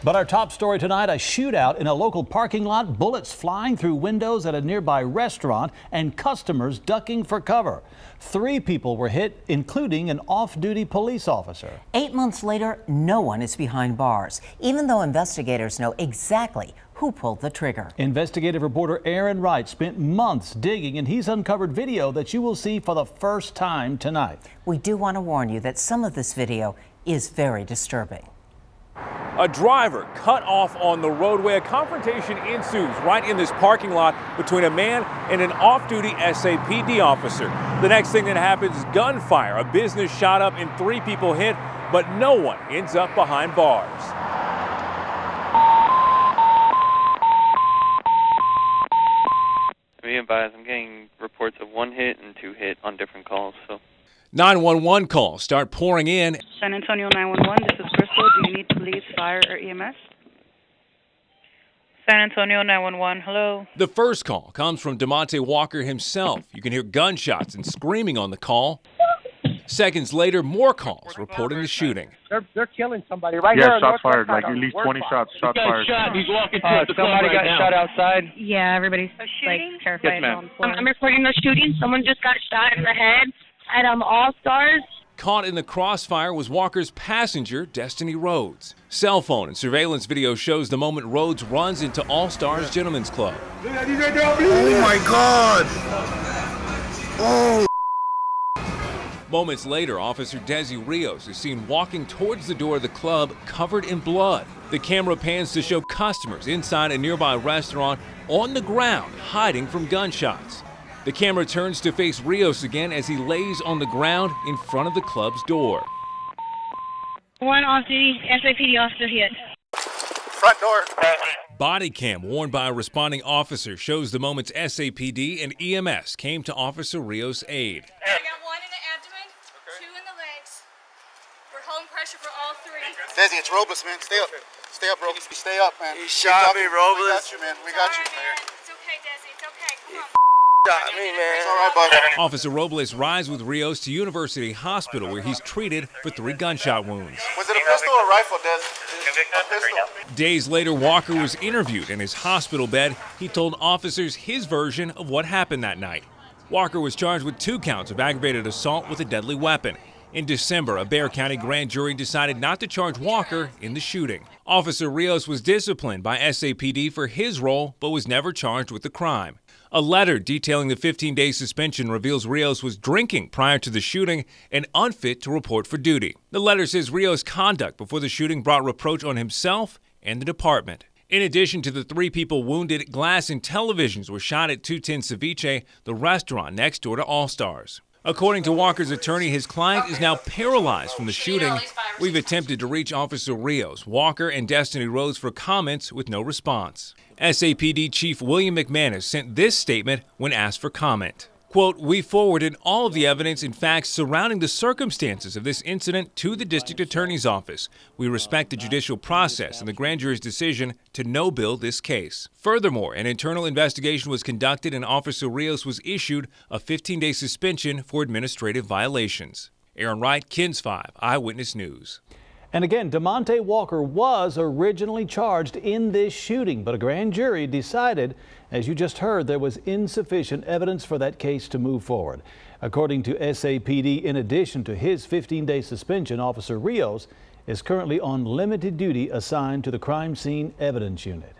But our top story tonight, a shootout in a local parking lot, bullets flying through windows at a nearby restaurant and customers ducking for cover. 3 people were hit, including an off-duty police officer. 8 months later, no one is behind bars, even though investigators know exactly who pulled the trigger. Investigative reporter Aaron Wright spent months digging, and he's uncovered video that you will see for the first time tonight. We do want to warn you that some of this video is very disturbing. A driver cut off on the roadway. A confrontation ensues right in this parking lot between a man and an off-duty SAPD officer. The next thing that happens is gunfire. A business shot up and 3 people hit, but no one ends up behind bars. Be advised, I'm getting reports of 1 hit and 2 hit on different calls. 911 calls start pouring in. San Antonio 911, this is Crystal. Do you need police, fire, or EMS? San Antonio 911, hello. The first call comes from DeMonte Walker himself. You can hear gunshots and screaming on the call. Seconds later, more calls reporting the shooting. They're killing somebody right here. Yeah, shots fired, like at least 20 shots. Shots fired. He's walking towards the somebody got shot outside. Yeah, everybody's like terrified. Yes, ma'am. I'm reporting a shooting. Someone just got shot in the head at All Stars. Caught in the crossfire was Walker's passenger, Destiny Rhodes. Cell phone and surveillance video shows the moment Rhodes runs into All Stars Gentlemen's Club. Oh my God! Oh! Moments later, Officer Desi Rios is seen walking towards the door of the club covered in blood. The camera pans to show customers inside a nearby restaurant on the ground, hiding from gunshots. The camera turns to face Rios again as he lays on the ground in front of the club's door. 1 off-duty SAPD officer hit. Front door. Body cam worn by a responding officer shows the moments SAPD and EMS came to Officer Rios' aid. I got 1 in the abdomen, 2 in the legs. We're holding pressure for all 3. Desi, it's Robles, man. Stay up. Stay up, bro. Stay up, man. He shot me, Robles. We got you, man. We got you. It's okay, Desi. It's okay. Come on. Shot me, man. It's all right, bud. Officer Robles rides with Rios to University Hospital, where he's treated for 3 gunshot wounds. Was it a pistol or a rifle, Des? A pistol. Days later, Walker was interviewed in his hospital bed. He told officers his version of what happened that night. Walker was charged with 2 counts of aggravated assault with a deadly weapon. In December, a Bexar County grand jury decided not to charge Walker in the shooting. Officer Rios was disciplined by SAPD for his role, but was never charged with the crime. A letter detailing the 15-day suspension reveals Rios was drinking prior to the shooting and unfit to report for duty. The letter says Rios' conduct before the shooting brought reproach on himself and the department. In addition to the 3 people wounded, glass and televisions were shot at 210 Ceviche, the restaurant next door to All Stars. According to Walker's attorney, his client is now paralyzed from the shooting. We've attempted to reach Officer Rios, Walker, and Destiny Rhodes for comments with no response. SAPD Chief William McManus sent this statement when asked for comment. Quote, "We forwarded all of the evidence and facts surrounding the circumstances of this incident to the District Attorney's Office. We respect the judicial process and the grand jury's decision to no-bill this case. Furthermore, an internal investigation was conducted and Officer Rios was issued a 15-day suspension for administrative violations." Aaron Wright, KENS 5 Eyewitness News. And again, DeMonte Walker was originally charged in this shooting, but a grand jury decided, as you just heard, there was insufficient evidence for that case to move forward. According to SAPD, in addition to his 15-day suspension, Officer Rios is currently on limited duty assigned to the crime scene evidence unit.